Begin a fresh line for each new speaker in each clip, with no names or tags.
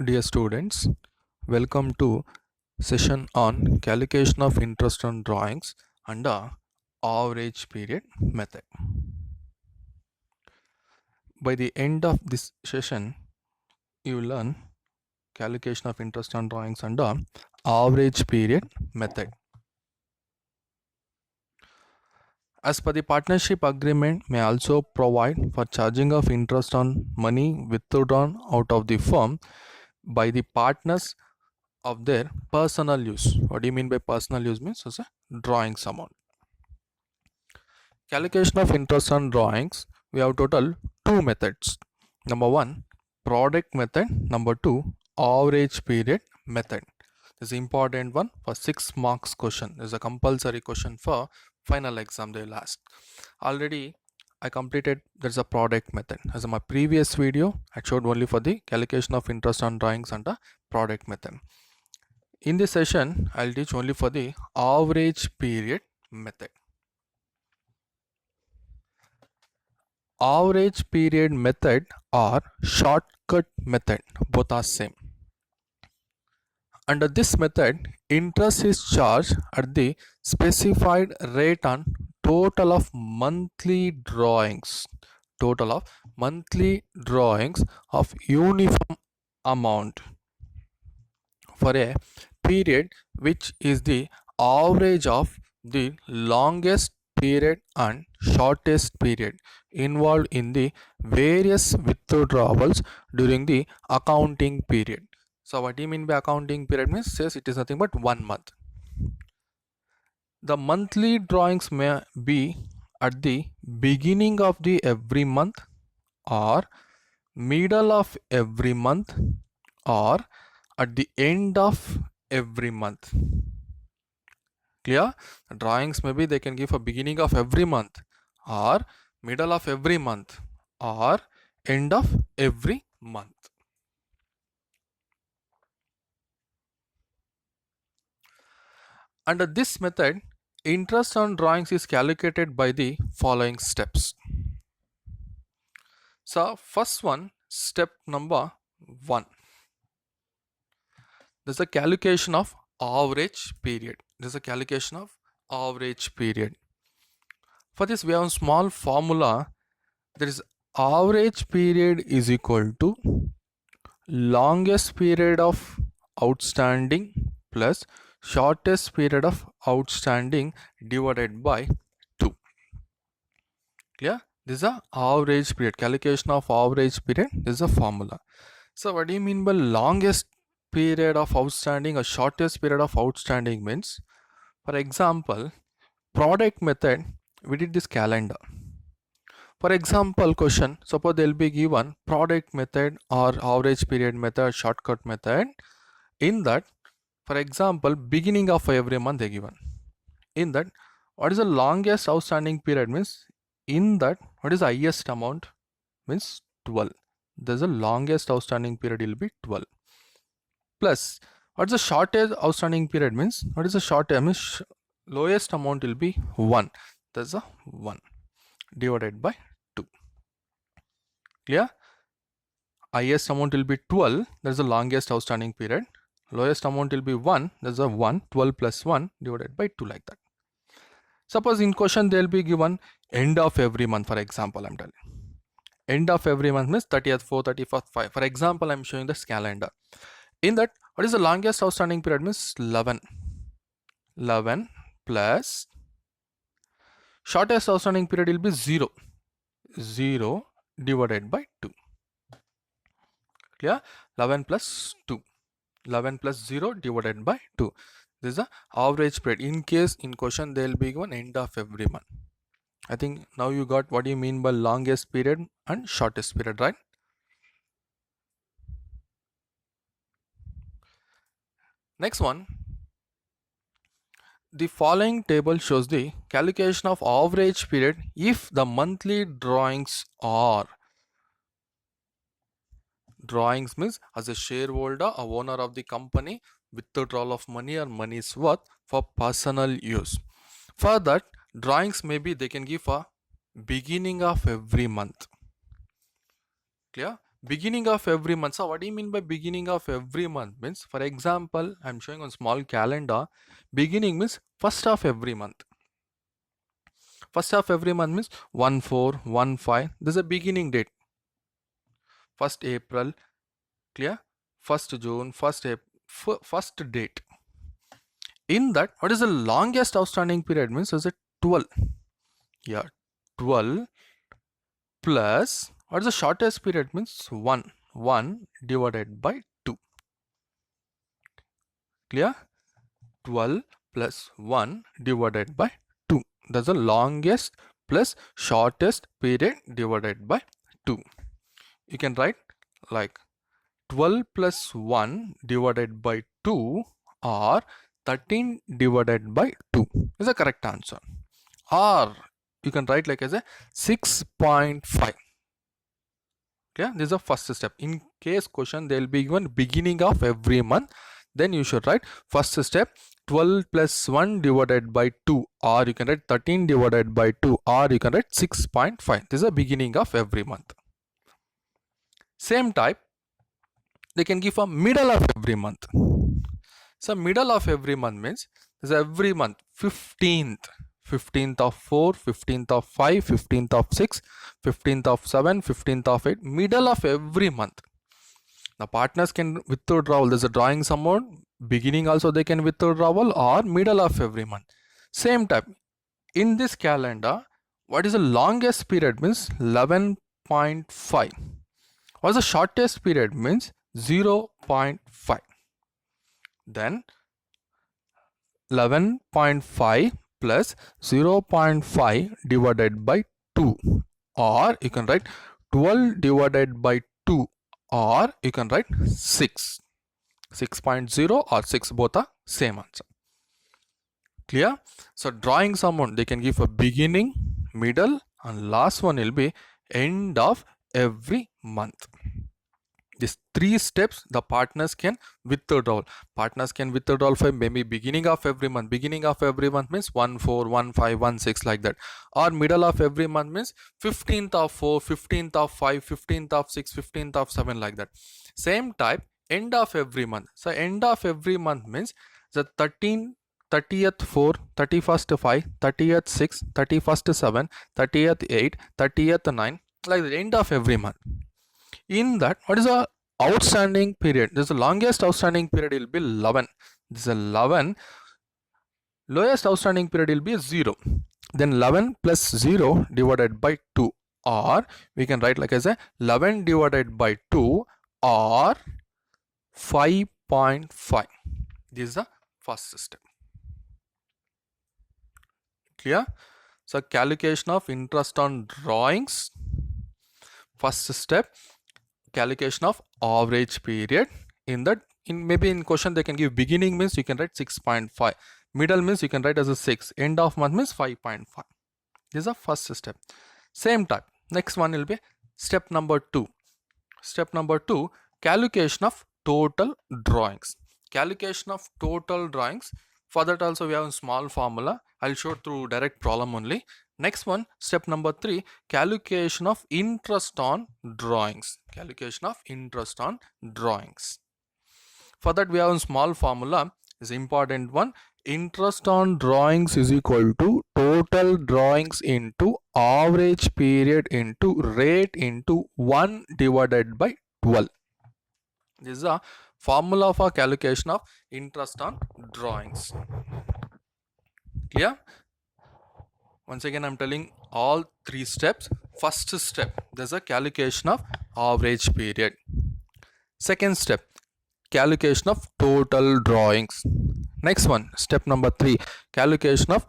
Dear students, welcome to session on calculation of interest on drawings under average period method. By the end of this session, you will learn calculation of interest on drawings under average period method. As per the partnership agreement may also provide for charging of interest on money withdrawn out of the firm by the partners of their personal use. What do you mean by personal use? Means as a drawings amount. Calculation of interest on drawings, we have total two methods. Number one, product method. Number two, average period method. This is important one for 6 marks question. This is a compulsory question for final exam they will ask. Already I completed, there's a product method. As in my previous video, I showed only for the calculation of interest on drawings under product method. In this session, I'll teach only for the average period method. Average period method or shortcut method, both are same. Under this method, interest is charged at the specified rate on total of monthly drawings. Total of monthly drawings of uniform amount for a period which is the average of the longest period and shortest period involved in the various withdrawals during the accounting period. So what do you mean by accounting period? Means says it is nothing but 1 month. The monthly drawings may be at the beginning of the every month or middle of every month or at the end of every month. Clear? Drawings maybe they can give a beginning of every month or middle of every month or end of every month. Under this method, interest on drawings is calculated by the following steps. So first one, step number 1. There's a calculation of average period. There's a calculation of average period. For this we have a small formula. There is average period is equal to longest period of outstanding plus shortest period of outstanding divided by 2. Clear? This is a average period. Calculation of average period. This is a formula. So what do you mean by longest period of outstanding or shortest period of outstanding? Means, for example, product method, we did this calendar. For example, question, suppose they will be given product method or average period method, shortcut method. In that, for example, beginning of every month they given. In that, what is the longest outstanding period? Means, in that, what is the highest amount? Means 12. There's the longest outstanding period will be 12. Plus, what's the shortest outstanding period? Means, what is the shortest? Means lowest amount will be 1. That's a 1 divided by 2. Clear? Highest amount will be 12. That's the longest outstanding period. Lowest amount will be 1. That's a 1. 12 plus 1 divided by 2, like that. Suppose in question they will be given end of every month. For example, I'm telling. End of every month means 30th, 4th, 31st, 5. For example, I'm showing this calendar. In that, what is the longest outstanding period? Means 11. 11 plus shortest outstanding period will be 0. 0 divided by 2. Clear? 11 plus 2. 11 plus 0 divided by 2. This is the average period. In case in question they will be given end of every month. I think now you got what you mean by longest period and shortest period, right? Next one. The following table shows the calculation of average period if the monthly drawings are. Drawings means as a shareholder or owner of the company, withdrawal of money or money's worth for personal use. For that, drawings may be they can give a beginning of every month. Clear? beginning of every month. So what do you mean by beginning of every month? Means, for example, I'm showing on small calendar. Beginning means first of every month. First of every month means 1/4/1/5. This is a beginning date. 1st April, clear? 1st June, 1st date. In that, what is the longest outstanding period? Means is it 12? Yeah, 12 plus what is the shortest period? Means 1 divided by 2. Clear? 12 plus 1 divided by 2. That's the longest plus shortest period divided by 2. You can write like 12 plus 1 divided by 2 or 13 divided by 2 is the correct answer. Or you can write like as a 6.5. Okay, this is the first step. In case question, they will be given beginning of every month. Then you should write first step 12 plus 1 divided by 2, or you can write 13 divided by 2, or you can write 6.5. This is the beginning of every month. Same type, they can give a middle of every month. So middle of every month means this is every month 15th of 4, 15th of 5, 15th of 6, 15th of 7, 15th of 8, middle of every month. The partners can withdrawal. There's a drawing amount. Beginning also they can withdrawal, or middle of every month. Same type. In this calendar, what is the longest period? Means 11.5. What is the shortest period? Means 0.5. Then 11.5 plus 0.5 divided by 2, or you can write 12 divided by 2, or you can write 6. 6.0 or 6, both are same answer. Clear? So drawing someone, they can give a beginning, middle, and last one will be end of every month. These 3 steps the partners can withdraw. Partners can withdraw for maybe beginning of every month. Beginning of every month means 1/4, 1/5, 1/6 like that. Or middle of every month means 15th of 4, 15th of 5, 15th of 6, 15th of 7 like that. Same type, end of every month. So end of every month means the 30th 4, 31st 5, 30th 6, 31st 7, 30th 8, 30th 9 like the end of every month. In that, what is the outstanding period? This is the longest outstanding period will be 11. This is 11. Lowest outstanding period will be 0. Then 11 plus 0 divided by 2, or we can write like as a 11 divided by 2 or 5.5. This is the first step. Clear? So calculation of interest on drawings. First step, calculation of average period. In that, maybe in question they can give beginning means you can write 6.5, middle means you can write as a 6, end of month means 5.5. This is the first step. Same type, next one will be step number 2. Step number 2, calculation of total drawings. Calculation of total drawings. For that also we have a small formula. I'll show through direct problem only. Next one, step number 3, calculation of interest on drawings. Calculation of interest on drawings. For that we have a small formula, is important one. Interest on drawings is equal to total drawings into average period into rate into 1 divided by 12. This is a formula for calculation of interest on drawings. Clear? Once again, I'm telling all 3 steps. First step, there's a calculation of average period. Second step, calculation of total drawings. Next one, step number 3, calculation of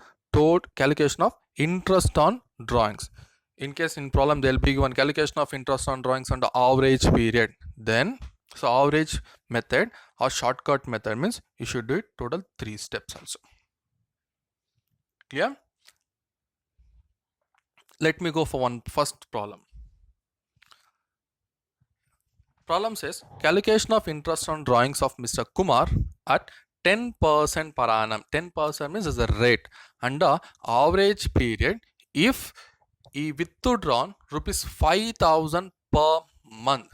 interest on drawings. In case in problem, there will be one calculation of interest on drawings on the average period. Then, so average method or shortcut method means you should do it total 3 steps also. Clear? Let me go for one first problem. Problem says calculation of interest on drawings of Mr. Kumar at 10% per annum. 10% means is the rate under average period if he withdrawn rupees 5,000 per month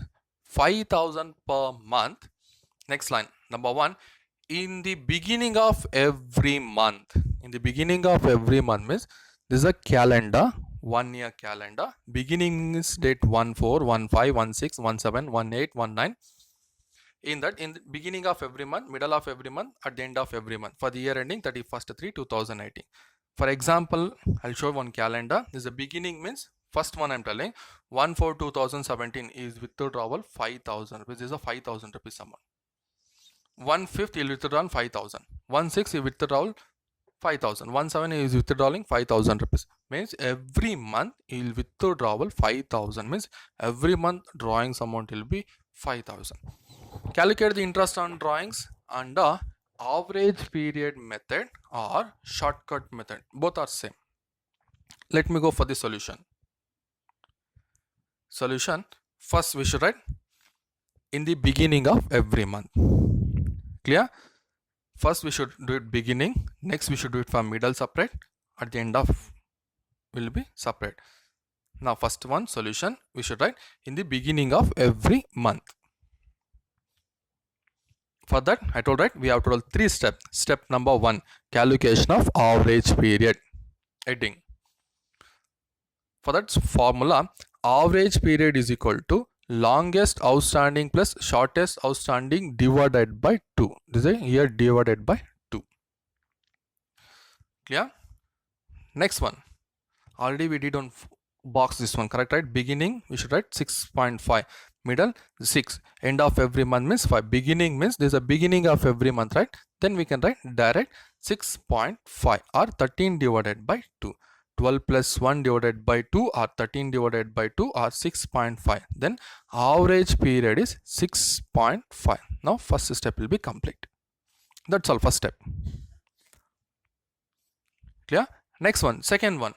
5,000 per month. Next line, number 1, in the beginning of every month. In the beginning of every month means this is a calendar, 1 year calendar. Beginning is date 1/4, 1/5, 1/6, 1/7, 1/8, 1/9. In that, in the beginning of every month, middle of every month, at the end of every month, for the year ending 31st/3/2018. For example, I'll show one calendar. This is the beginning means first one I'm telling 1/4/2017 is withdrawal 5,000 rupees. This is a 5,000 rupees amount. 1/5 you withdraw 5,000. 1/6 you withdraw 5,000. 1/7 is withdrawing 5,000 rupees. Means every month you will withdrawal 5,000. Means every month drawings amount will be 5,000. Calculate the interest on drawings under average period method or shortcut method. Both are same. Let me go for the solution. Solution. First we should write in the beginning of every month. Clear? First we should do it beginning. Next we should do it for middle separate. At the end of will be separate. Now first one solution we should write in the beginning of every month. For that I told right we have total 3 steps. Step number 1, calculation of average period. Heading. For that formula, average period is equal to longest outstanding plus shortest outstanding divided by 2. This is here divided by 2. Clear? Next one. Already we did on box this one, correct, right? Beginning we should write 6.5. Middle 6. End of every month means 5. Beginning means there is a beginning of every month, right? Then we can write direct 6.5 or 13 divided by 2. 12 plus 1 divided by 2 or 13 divided by 2 or 6.5. Then average period is 6.5. Now first step will be complete. That's all, first step. Clear? Next one, second one,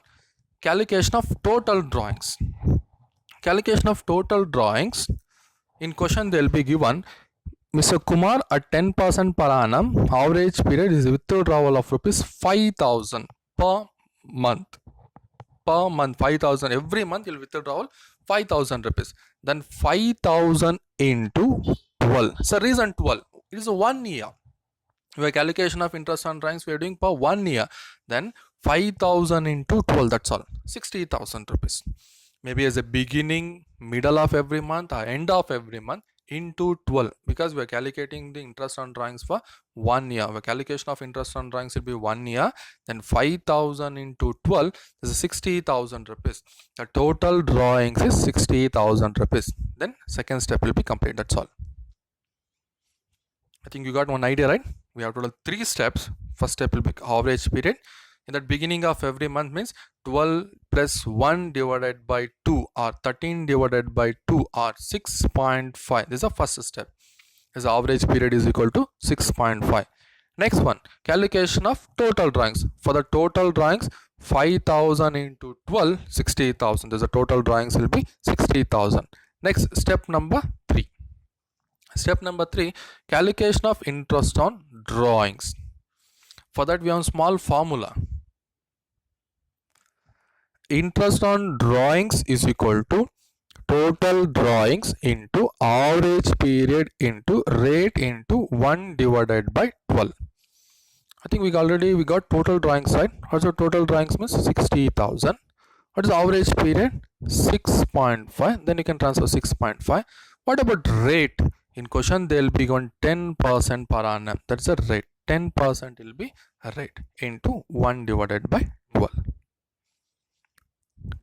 calculation of total drawings. Calculation of total drawings. In question they will be given Mr. Kumar at 10% per annum, average period is withdrawal of rupees 5,000 per month. Per month 5,000, every month you will withdraw 5,000 rupees. Then 5,000 into 12. So reason 12, it is 1 year. Your calculation of interest on drawings we are doing per 1 year. Then 5,000 into 12, that's all, 60,000 rupees. Maybe as a beginning, middle of every month or end of every month into 12, because we are calculating the interest on drawings for 1 year. Our calculation of interest on drawings will be 1 year. Then 5,000 into 12 is 60,000 rupees. The total drawings is 60,000 rupees. Then second step will be complete. That's all. I think you got one idea, right? We have total 3 steps. First step will be average period. In the beginning of every month means 12 plus 1 divided by 2 or 13 divided by 2 or 6.5. This is the first step. As average period is equal to 6.5. Next one, calculation of total drawings. For the total drawings, 5,000 into 12, 60,000. This is the total drawings will be 60,000. Next, step number 3. Step number 3, calculation of interest on drawings. For that we have a small formula. Interest on drawings is equal to total drawings into average period into rate into 1 divided by 12. I think we got total drawings, right? Also total drawings means 60,000. What is average period? 6.5. Then you can transfer 6.5. What about rate? In question they will be given 10% per annum. That's a rate. 10% will be a rate into 1 divided by 12.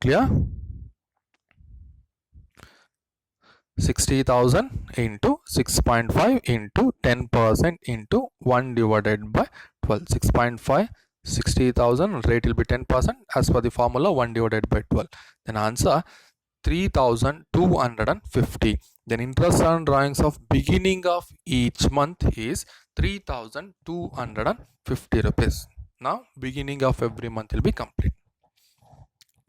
Clear? 60,000 into 6.5 into 10% into 1 divided by 12. 6.5, 60,000, rate will be 10% as per the formula 1 divided by 12. Then answer 3,250. Then interest on drawings of beginning of each month is 3,250 rupees. Now beginning of every month will be complete.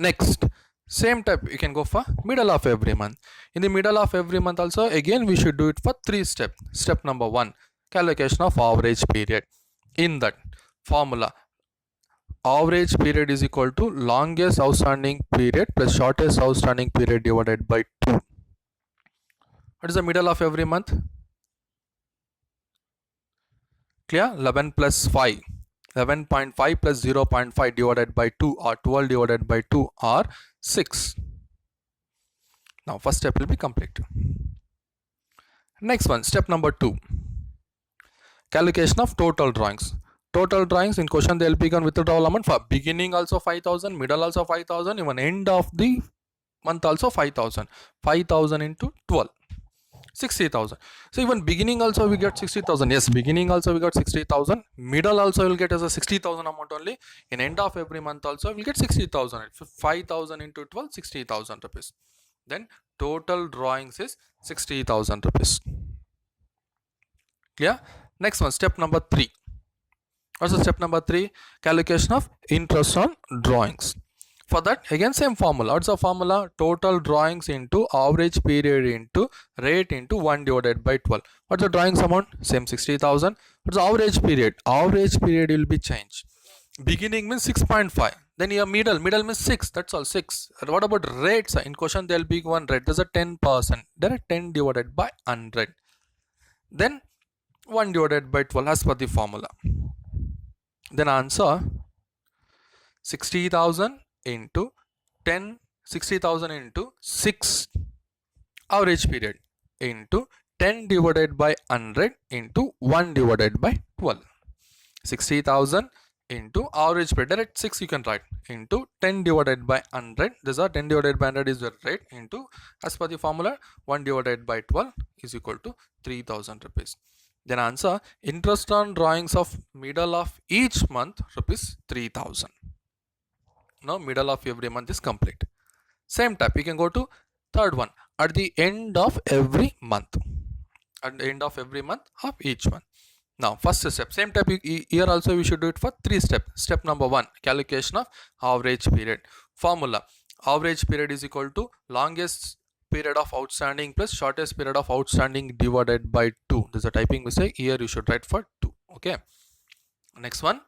Next, same type you can go for middle of every month. In the middle of every month also again we should do it for 3 steps. Step number 1, calculation of average period. In that formula, average period is equal to longest outstanding period plus shortest outstanding period divided by 2. What is the middle of every month? Clear? 11 plus 5. 11.5 plus 0.5 divided by 2 or 12 divided by 2 or 6. Now first step will be complete. Next one, step number 2. Calculation of total drawings. Total drawings in question they will begin withdrawal amount for beginning also 5,000, middle also 5,000, even end of the month also 5,000. 5,000 into 12. 60,000. So even beginning also we get 60,000. Yes, beginning also we got 60,000. Middle also will get as a 60,000 amount only. In end of every month also we'll get 60,000. 5,000 into 12, 60,000 rupees. Then total drawings is 60,000 rupees. Clear? Next one, step number 3. What's the step number 3? Calculation of interest on drawings. For that, again same formula. What's the formula? Total drawings into average period into rate into 1 divided by 12. What's the drawings amount? Same 60,000. What's the average period? Average period will be changed. Beginning means 6.5. Then your middle means 6. That's all, 6. What about rates? In question there will be one rate. There's a 10%. There are 10 divided by 100. Then 1 divided by 12 as per the formula. Then answer 60,000 into 10, 60,000 into 6 average period into 10 divided by 100 into 1 divided by 12. 60,000 into average period, direct 6 you can write, into 10 divided by 100, this is 10 divided by 100 is the rate, into as per the formula 1 divided by 12 is equal to 3,000 rupees. Then answer, interest on drawings of middle of each month rupees 3,000. Now middle of every month is complete. Same type, you can go to third one, at the end of every month. At the end of every month of each month. Now first step, same type, here also we should do it for 3 steps. Step number 1, calculation of average period. Formula, average period is equal to longest period of outstanding plus shortest period of outstanding divided by 2. There's a typing mistake, here you should write for 2. Okay. Next one,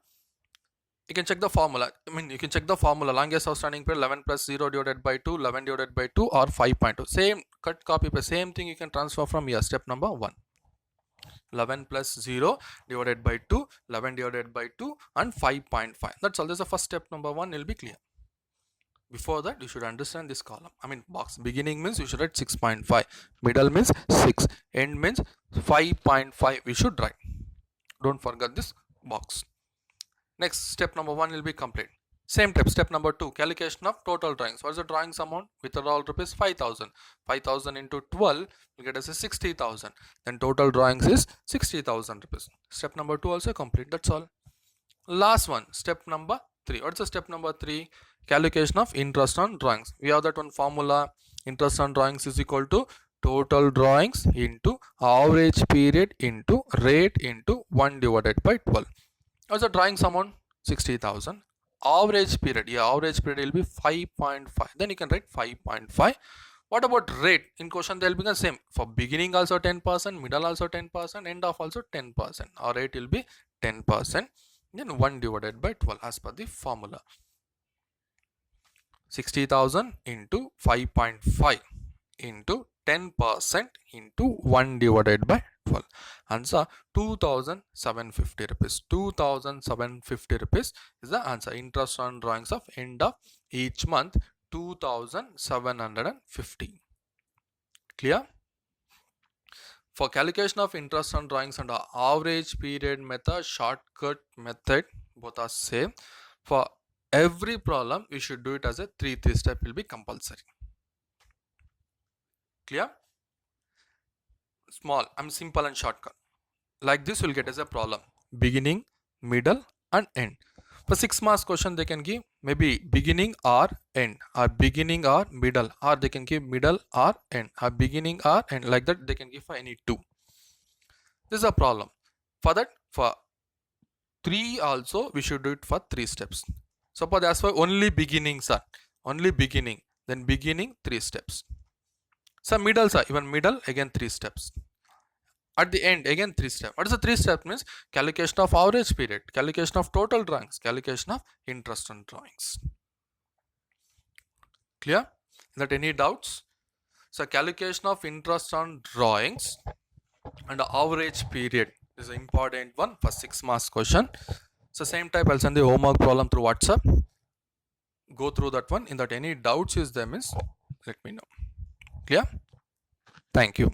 you can check the formula. You can check the formula, longest outstanding period 11 plus 0 divided by 2, 11 divided by 2 or 5.2. Same, cut, copy, paste, same thing you can transfer from here. Step number 1. 11 plus 0 divided by 2, 11 divided by 2 and 5.5. That's all. This is the first step number 1 will be clear. Before that, you should understand this column. Box. Beginning means you should write 6.5. Middle means 6. End means 5.5. We should write. Don't forget this box. Next, step number 1 will be complete. Same type. Step number 2, calculation of total drawings. What is the drawings amount? Withdrawal rupees 5,000. 5,000 into 12 will get us a 60,000. Then total drawings is 60,000 rupees. Step number 2 also complete. That's all. Last one, step number 3. What's the step number 3? Calculation of interest on drawings. We have that one formula. Interest on drawings is equal to total drawings into average period into rate into 1 divided by 12. What's the drawings amount? 60,000. Average period, average period will be 5.5. Then you can write 5.5. What about rate? In question they will be the same. For beginning also 10%, middle also 10%, end of also 10%. Our rate will be 10%. Then 1 divided by 12 as per the formula. 60,000 into 5.5 into 10% into 1 divided by 12. Answer 2,750 rupees. 2,750 rupees is the answer. Interest on drawings of end of each month 2,750. Clear? For calculation of interest on drawings under average period method, shortcut method, both are same. For every problem, we should do it as a 3 step will be compulsory. Clear? Small, simple and shortcut. Like this will get as a problem. Beginning, middle and end. For 6 marks question they can give maybe beginning or end, or beginning or middle, or they can give middle or end, or beginning or end. Like that they can give for any 2. This is a problem. For that, for 3 also we should do it for 3 steps. Suppose that's why only beginning, sir. Only beginning. Then beginning 3 steps. Some middles are even middle again 3 steps. At the end again 3 steps. What is the 3 steps means? Calculation of average period, calculation of total drawings, calculation of interest on drawings. Clear? Is that any doubts? So calculation of interest on drawings and average period is an important one for 6 marks question. So same type I'll send the homework problem through WhatsApp. Go through that one. In that any doubts is there, miss, let me know. Clear? Thank you.